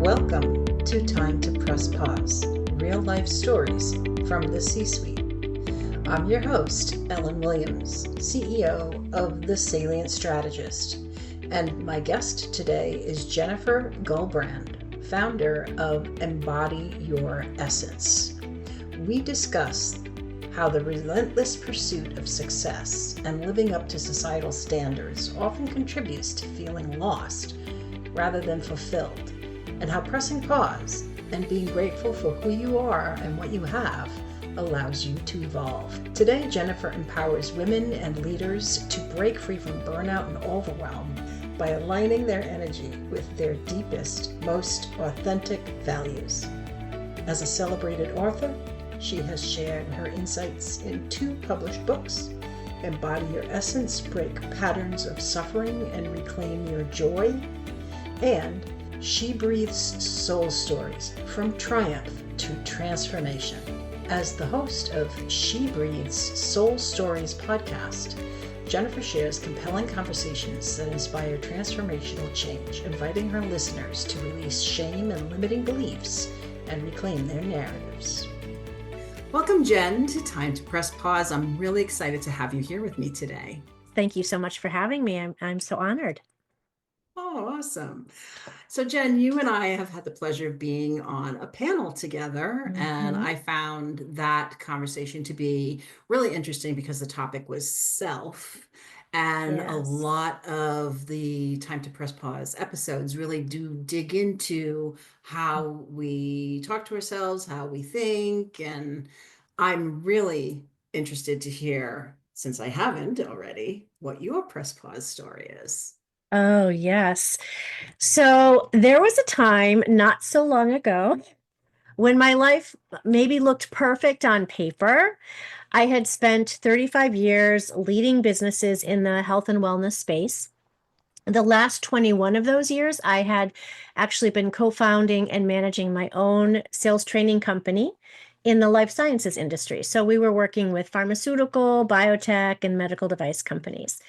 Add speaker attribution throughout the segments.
Speaker 1: Welcome to Time to Press Pause, real life stories from the C-suite. I'm your host, Ellen Williams, CEO of The Salient Strategist, and my guest today is Jennifer Gulbrand, founder of Embody Your Essence. We discuss how the relentless pursuit of success and living up to societal standards often contributes to feeling lost rather than fulfilled, and how pressing pause and being grateful for who you are and what you have allows you to evolve. Today, Jennifer empowers women and leaders to break free from burnout and overwhelm by aligning their energy with their deepest, most authentic values. As a celebrated author, she has shared her insights in 2 published books, Embody Your Essence, Break Patterns of Suffering and Reclaim Your Joy, and SheBreathes Soul Stories, From Triumph to Transformation. As the host of SheBreathes Soul Stories podcast, Jennifer shares compelling conversations that inspire transformational change, inviting her listeners to release shame and limiting beliefs and reclaim their narratives. Welcome, Jenn, to Time to Press Pause. I'm really excited to have you here with me today.
Speaker 2: Thank you so much for having me. I'm so honored.
Speaker 1: Oh, awesome. So Jenn, you and I have had the pleasure of being on a panel together, and I found that conversation to be really interesting because the topic was self. And
Speaker 2: Yes.
Speaker 1: A lot of the Time to Press Pause episodes really do dig into how we talk to ourselves, how we think, and I'm really interested to hear, since I haven't already, what your press pause story is.
Speaker 2: Oh, yes. So there was a time not so long ago when my life maybe looked perfect on paper. I had spent 35 years leading businesses in the health and wellness space. The last 21 of those years, I had actually been co-founding and managing my own sales training company in the life sciences industry. So we were working with pharmaceutical, biotech, and medical device companies.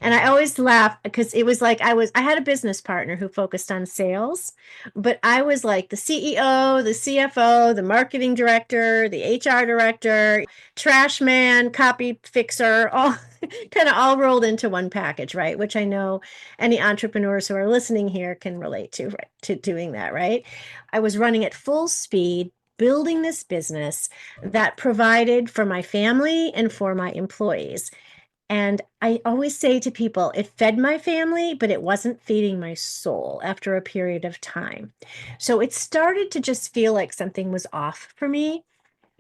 Speaker 2: And I always laugh because it was like I had a business partner who focused on sales, but I was like the CEO, the CFO, the marketing director, the HR director, trash man, copy fixer, all kind of all rolled into one package, right? Which I know any entrepreneurs who are listening here can relate to, right? To doing that, right? I was running at full speed, building this business that provided for my family and for my employees. And I always say to people, it fed my family, but it wasn't feeding my soul after a period of time. So it started to just feel like something was off for me.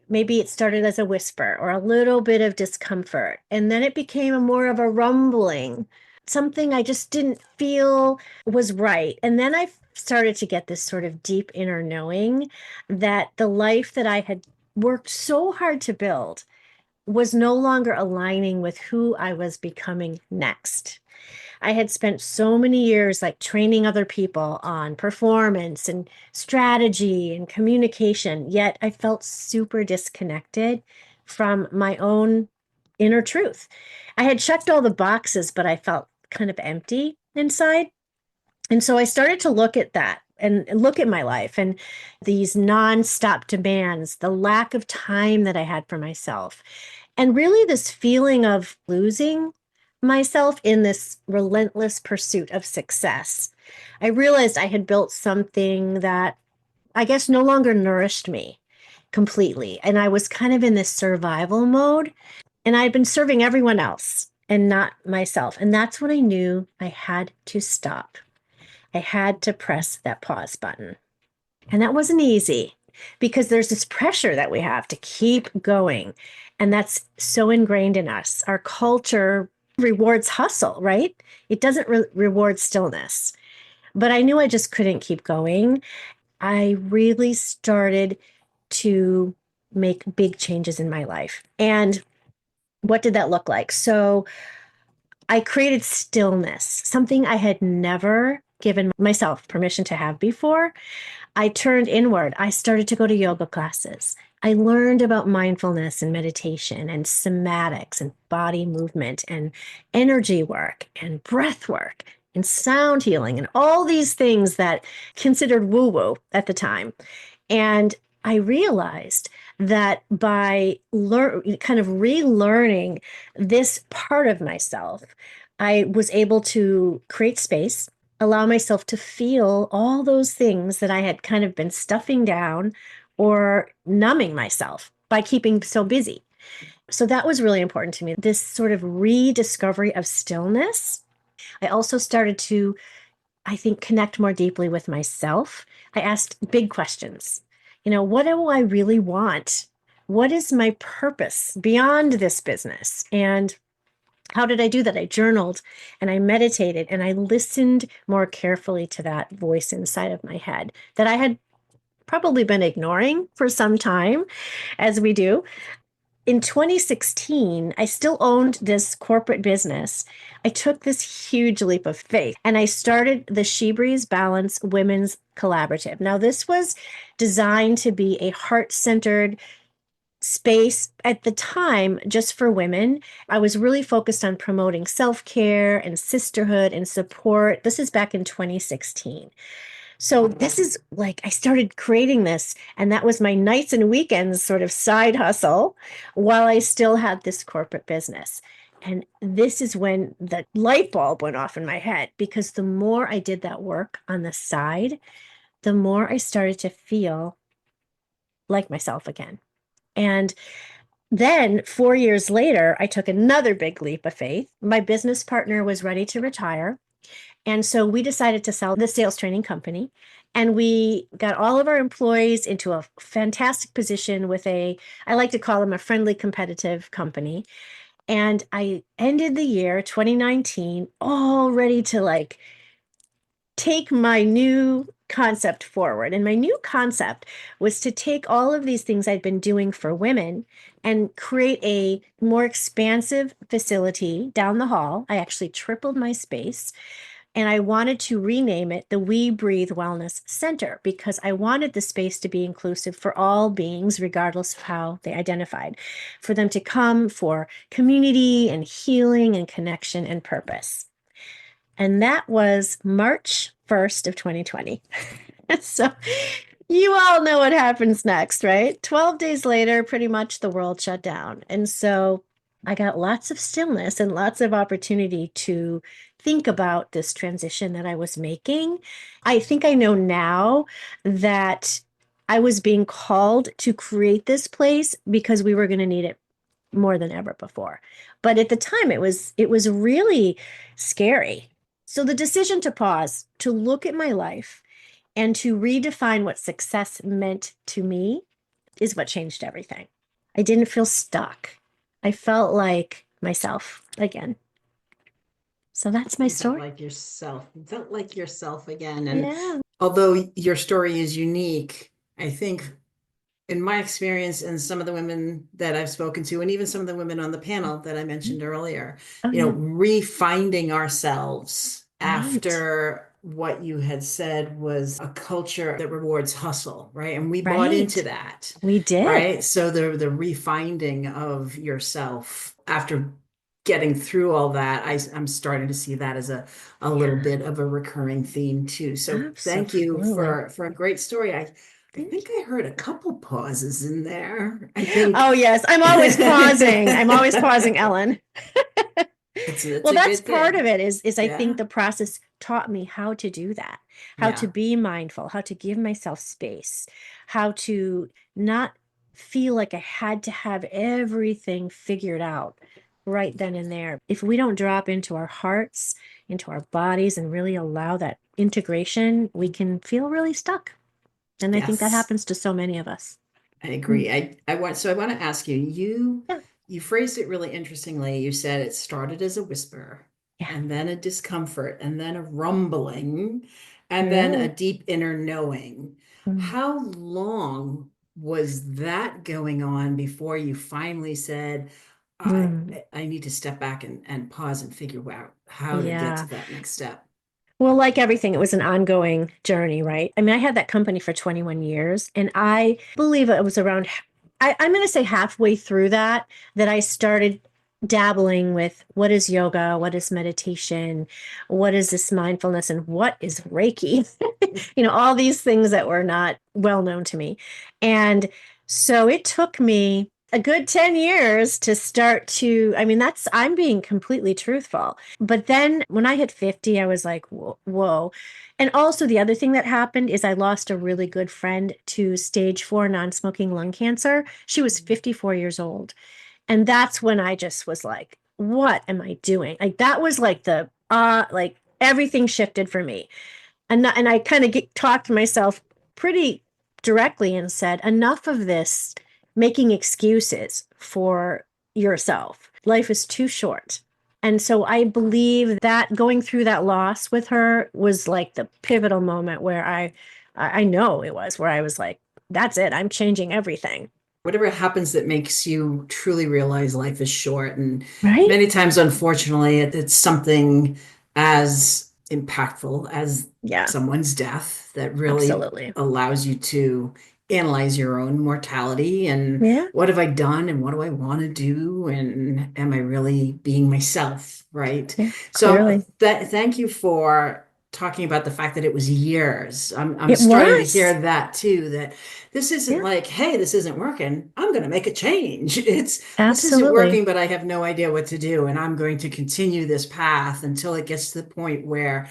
Speaker 2: Maybe it started as a whisper or a little bit of discomfort. And then it became more of a rumbling, something I just didn't feel was right. And then I started to get this sort of deep inner knowing that the life that I had worked so hard to build was no longer aligning with who I was becoming next. I had spent so many years like training other people on performance and strategy and communication, yet I felt super disconnected from my own inner truth. I had checked all the boxes, but I felt kind of empty inside. And so I started to look at that and look at my life and these nonstop demands, the lack of time that I had for myself, and really this feeling of losing myself in this relentless pursuit of success. I realized I had built something that I guess no longer nourished me completely. And I was kind of in this survival mode, and I had been serving everyone else and not myself. And that's when I knew I had to stop. I had to press that pause button. And that wasn't easy because there's this pressure that we have to keep going. And that's so ingrained in us. Our culture rewards hustle, right? It doesn't reward stillness. But I knew I just couldn't keep going. I really started to make big changes in my life. And what did that look like? So I created stillness, something I had never given myself permission to have before. I turned inward. I started to go to yoga classes. I learned about mindfulness and meditation and somatics and body movement and energy work and breath work. and sound healing and all these things that considered woo-woo at the time. And I realized that by kind of relearning this part of myself, I was able to create space, allow myself to feel all those things that I had kind of been stuffing down or numbing myself by keeping so busy. So that was really important to me, this sort of rediscovery of stillness. I also started to, I think, connect more deeply with myself. I asked big questions. What do I really want? What is my purpose beyond this business? And how did I do that? I journaled and I meditated and I listened more carefully to that voice inside of my head that I had probably been ignoring for some time, as we do. In 2016, I still owned this corporate business. I took this huge leap of faith and I started the SheBreathes Balance Women's Collaborative. Now, this was designed to be a heart-centered space at the time just for women. I was really focused on promoting self-care and sisterhood and support. This is back in 2016. So this is like I started creating this, and that was my nights and weekends sort of side hustle while I still had this corporate business. And this is when the light bulb went off in my head, because the more I did that work on the side, the more I started to feel like myself again. And then 4 years later, I took another big leap of faith. My business partner was ready to retire. And so we decided to sell the sales training company. And we got all of our employees into a fantastic position with I like to call them a friendly, competitive company. And I ended the year 2019 all ready to take my new concept forward. And my new concept was to take all of these things I'd been doing for women and create a more expansive facility down the hall. I actually tripled my space. And I wanted to rename it the We Breathe Wellness Center because I wanted the space to be inclusive for all beings, regardless of how they identified, for them to come for community and healing and connection and purpose. And that was March 1st of 2020. So you all know what happens next, right? 12 days later, pretty much the world shut down. And so I got lots of stillness and lots of opportunity to think about this transition that I was making. I think I know now that I was being called to create this place because we were going to need it more than ever before. But at the time it was really scary. So the decision to pause, to look at my life and to redefine what success meant to me is what changed everything. I didn't feel stuck. I felt like myself again. So that's my
Speaker 1: You felt
Speaker 2: story.
Speaker 1: like yourself. You felt like yourself again. And
Speaker 2: Yeah.
Speaker 1: although your story is unique, I think in my experience and some of the women that I've spoken to, and even some of the women on the panel that I mentioned earlier,
Speaker 2: Oh, yeah.
Speaker 1: refinding ourselves
Speaker 2: Right.
Speaker 1: after what you had said was a culture that rewards hustle, right? And we bought into
Speaker 2: Right.
Speaker 1: that,
Speaker 2: We did.
Speaker 1: right? So the refinding of yourself after getting through all that, I'm starting to see that as a little
Speaker 2: Yeah.
Speaker 1: bit of a recurring theme too. So thank you
Speaker 2: Absolutely.
Speaker 1: for a great story. I
Speaker 2: Thank
Speaker 1: think
Speaker 2: you.
Speaker 1: I heard a couple pauses in there. I think
Speaker 2: Oh, yes. I'm always pausing. I'm always pausing, Ellen.
Speaker 1: it's
Speaker 2: Well,
Speaker 1: a
Speaker 2: that's
Speaker 1: good
Speaker 2: part of
Speaker 1: thing.
Speaker 2: it is I think
Speaker 1: Yeah.
Speaker 2: the process taught me how to do that, how to
Speaker 1: Yeah.
Speaker 2: be mindful, how to give myself space, how to not feel like I had to have everything figured out right then and there. If we don't drop into our hearts, into our bodies, and really allow that integration, we can feel really stuck. And I think that
Speaker 1: Yes.
Speaker 2: happens to so many of us.
Speaker 1: I
Speaker 2: Mm.
Speaker 1: agree. I want to ask you,
Speaker 2: Yeah.
Speaker 1: you phrased it really interestingly. You said it started as a whisper
Speaker 2: Yeah.
Speaker 1: and then a discomfort and then a rumbling and then a
Speaker 2: Yeah.
Speaker 1: deep inner knowing.
Speaker 2: Mm.
Speaker 1: How long was that going on before you finally said,
Speaker 2: Mm.
Speaker 1: I need to step back and pause and figure out how to get
Speaker 2: Yeah.
Speaker 1: to that next step?
Speaker 2: Well, like everything, it was an ongoing journey, right? I mean, I had that company for 21 years, and I believe it was around, I'm going to say halfway through that I started dabbling with what is yoga, what is meditation, what is this mindfulness, and what is Reiki? All these things that were not well known to me. And so it took me a good 10 years to start to, I mean, I'm being completely truthful. But then when I hit 50, I was like, whoa, whoa. And also, the other thing that happened is I lost a really good friend to stage 4 non smoking lung cancer. She was 54 years old. And that's when I just was like, what am I doing? Like that was like like everything shifted for me. And I kind of talked to myself pretty directly and said, enough of this making excuses for yourself. Life is too short. And so I believe that going through that loss with her was like the pivotal moment where I know it was where I was like, that's it. I'm changing everything.
Speaker 1: Whatever happens that makes you truly realize life is short. And
Speaker 2: Right?
Speaker 1: many times, unfortunately, it's something as impactful as
Speaker 2: Yeah,
Speaker 1: someone's death that really
Speaker 2: absolutely.
Speaker 1: allows you to analyze your own mortality and
Speaker 2: Yeah,
Speaker 1: what have I done and what do I want to do and am I really being myself, right?
Speaker 2: yeah,
Speaker 1: So
Speaker 2: clearly.
Speaker 1: thank you for talking about the fact that it was years. I'm
Speaker 2: It
Speaker 1: starting to
Speaker 2: was.
Speaker 1: hear that too, that this isn't
Speaker 2: Yeah,
Speaker 1: like, hey, this isn't working. I'm going to make a change. This isn't
Speaker 2: absolutely.
Speaker 1: working, but I have no idea what to do. And I'm going to continue this path until it gets to the point where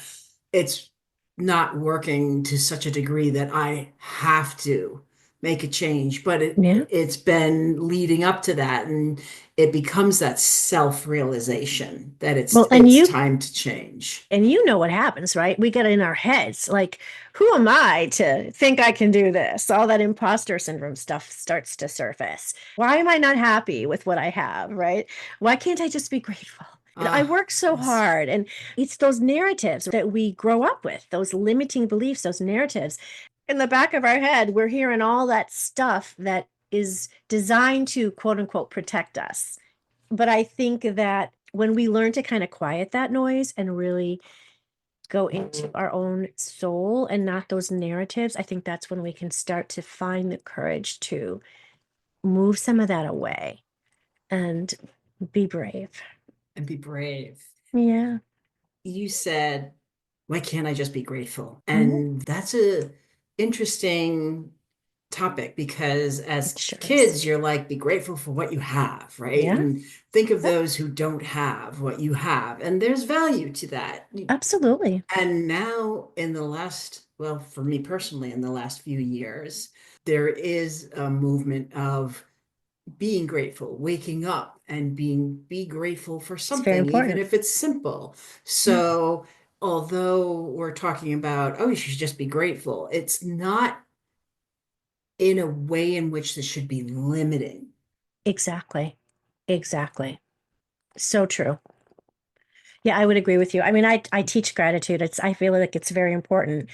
Speaker 1: it's not working to such a degree that I have to make a change. But
Speaker 2: Yeah.
Speaker 1: it's been leading up to that. And it becomes that self-realization that
Speaker 2: Well,
Speaker 1: it's time to change.
Speaker 2: and you know what happens, right? We get in our heads like, who am I to think I can do this? All that imposter syndrome stuff starts to surface. Why am I not happy with what I have, right? Why can't I just be grateful? I
Speaker 1: Ah,
Speaker 2: work so
Speaker 1: yes.
Speaker 2: hard. And it's those narratives that we grow up with, those limiting beliefs, those narratives. In the back of our head, we're hearing all that stuff that is designed to quote unquote protect us. But I think that when we learn to kind of quiet that noise and really go into our own soul and not those narratives, I think that's when we can start to find the courage to move some of that away and be brave.
Speaker 1: And be brave.
Speaker 2: Yeah.
Speaker 1: You said, why can't I just be grateful?
Speaker 2: Mhm.
Speaker 1: And that's a interesting topic because
Speaker 2: It
Speaker 1: as
Speaker 2: sure is.
Speaker 1: kids, you're like, be grateful for what you have, right?
Speaker 2: Yeah.
Speaker 1: And think of
Speaker 2: Yep.
Speaker 1: those who don't have what you have. And there's value to that.
Speaker 2: Absolutely.
Speaker 1: And now, in the last, well, for me personally, in the last few years, there is a movement of being grateful, waking up and be grateful for
Speaker 2: It's very
Speaker 1: something, even
Speaker 2: important.
Speaker 1: if it's simple.
Speaker 2: Yeah.
Speaker 1: So, although we're talking about, oh, you should just be grateful, it's not in a way in which this should be limiting.
Speaker 2: Exactly. Exactly. So true. Yeah, I would agree with you. I mean, I teach gratitude. I feel like it's very important.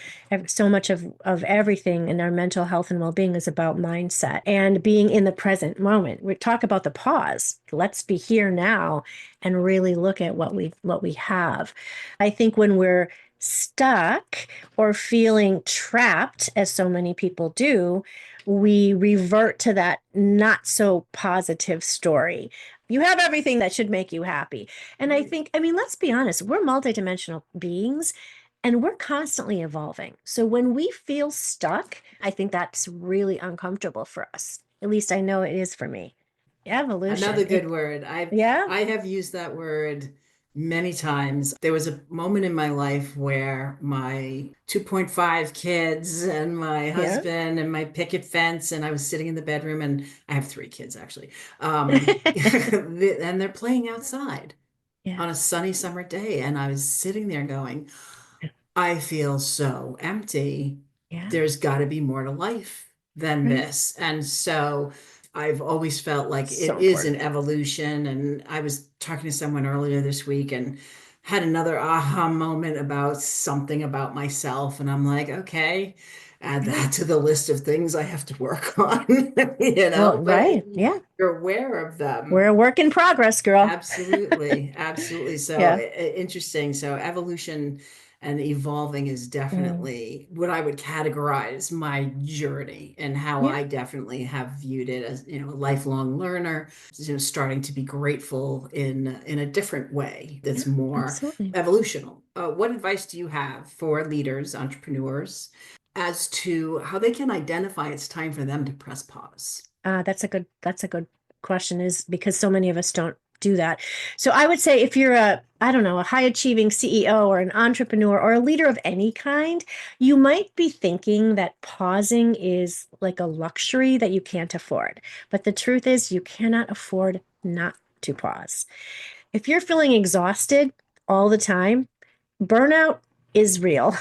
Speaker 2: So much of everything in our mental health and well-being is about mindset and being in the present moment. We talk about the pause. Let's be here now and really look at what we have. I think when we're stuck or feeling trapped, as so many people do, we revert to that not so positive story. You have everything that should make you happy. And I
Speaker 1: Right.
Speaker 2: think, I mean, let's be honest, we're multidimensional beings and we're constantly evolving. So when we feel stuck, I think that's really uncomfortable for us. At least I know it is for me.
Speaker 1: Another
Speaker 2: Evolution.
Speaker 1: good word.
Speaker 2: Yeah,
Speaker 1: I have used that word many times. There was a moment in my life where my 2.5 kids and my
Speaker 2: yeah.
Speaker 1: husband and my picket fence, and I was sitting in the bedroom, and I have three kids actually. And they're playing outside
Speaker 2: Yeah,
Speaker 1: on a sunny summer day, and I was sitting there going, I feel so empty.
Speaker 2: yeah,
Speaker 1: There's got to be more to life than
Speaker 2: right.
Speaker 1: this. And so I've always felt like it
Speaker 2: So
Speaker 1: is an
Speaker 2: important.
Speaker 1: evolution. And I was talking to someone earlier this week and had another aha moment about something about myself. And I'm like, okay, add
Speaker 2: Yeah.
Speaker 1: that to the list of things I have to work on,
Speaker 2: Well,
Speaker 1: but
Speaker 2: right. Yeah.
Speaker 1: you're aware of
Speaker 2: We're
Speaker 1: them.
Speaker 2: a work in progress, girl.
Speaker 1: Absolutely, absolutely. So
Speaker 2: Yeah.
Speaker 1: interesting. So evolution and evolving is definitely what I would categorize my journey, and how I definitely have viewed it as, a lifelong learner, starting to be grateful in a different way that's more evolutional. What advice do you have for leaders, entrepreneurs, as to how they can identify it's time for them to press pause?
Speaker 2: That's a good question, is because so many of us don't do that. So I would say, if you're a high achieving CEO or an entrepreneur or a leader of any kind, you might be thinking that pausing is like a luxury that you can't afford. But the truth is, you cannot afford not to pause. If you're feeling exhausted all the time, burnout is real.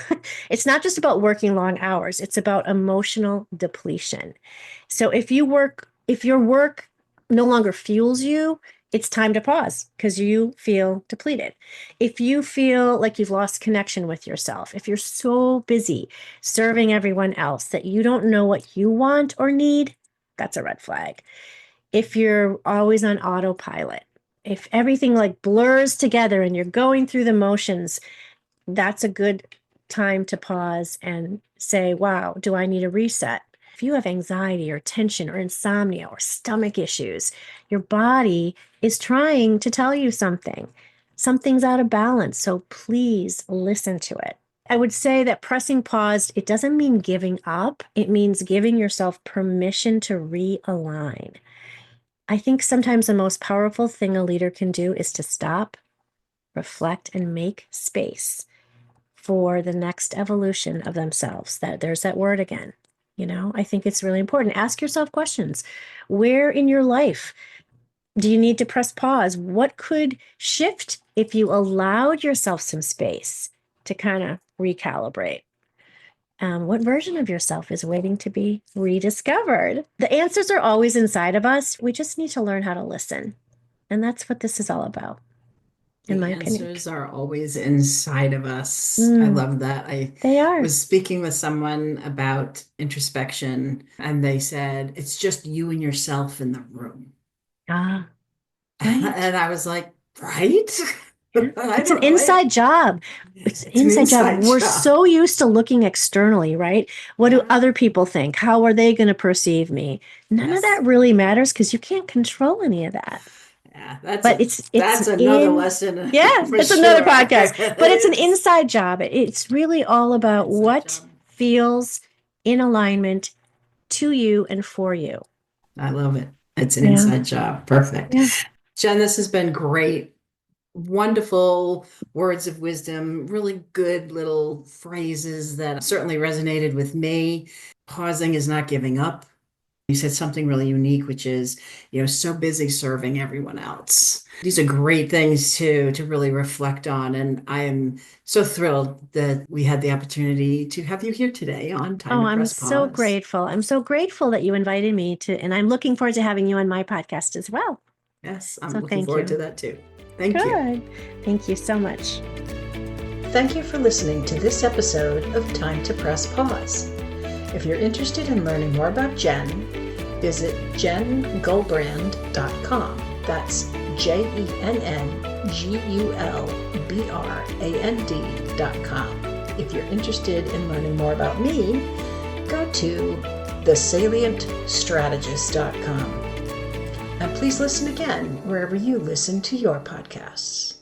Speaker 2: It's not just about working long hours, it's about emotional depletion. So if your work no longer fuels you, it's time to pause because you feel depleted. If you feel like you've lost connection with yourself, if you're so busy serving everyone else that you don't know what you want or need, that's a red flag. If you're always on autopilot, if everything like blurs together and you're going through the motions, that's a good time to pause and say, wow, do I need a reset? If you have anxiety or tension or insomnia or stomach issues, your body is trying to tell you something. Something's out of balance, so please listen to it. I would say that pressing pause, it doesn't mean giving up. It means giving yourself permission to realign. I think sometimes the most powerful thing a leader can do is to stop, reflect, and make space for the next evolution of themselves. There's that word again. I think it's really important. Ask yourself questions. Where in your life do you need to press pause? What could shift if you allowed yourself some space to kind of recalibrate? What version of yourself is waiting to be rediscovered? The answers are always inside of us. We just need to learn how to listen. And that's what this is all about, in my opinion.
Speaker 1: The answers are always inside of us. I love that.
Speaker 2: They are.
Speaker 1: Was speaking with someone about introspection, and they said, it's just you and yourself in the room.
Speaker 2: Right.
Speaker 1: And I was like, right?
Speaker 2: It's an inside job. It's an inside job. We're so used to looking externally, right? What do other people think? How are they going to perceive me? None of that really matters because you can't control any of that.
Speaker 1: Yeah, that's another lesson.
Speaker 2: Yeah, it's another podcast. But it's an inside job. It's really all about what feels in alignment to you and for you.
Speaker 1: I love it. It's an inside job. Perfect. Yeah. Jenn, this has been great. Wonderful words of wisdom, really good little phrases that certainly resonated with me. Pausing is not giving up. You said something really unique, which is, so busy serving everyone else. These are great things to really reflect on. And I am so thrilled that we had the opportunity to have you here today on Time to Press Pause.
Speaker 2: I'm so grateful. I'm so grateful that you invited me to, and I'm looking forward to having you on my podcast as well.
Speaker 1: Yes, I'm looking forward to that too. Thank you.
Speaker 2: Thank you so much.
Speaker 1: Thank you for listening to this episode of Time to Press Pause. If you're interested in learning more about Jenn, visit jennGulbrand.com. That's JENNGULBRAND.com. If you're interested in learning more about me, go to thesalientstrategist.com. And please listen again wherever you listen to your podcasts.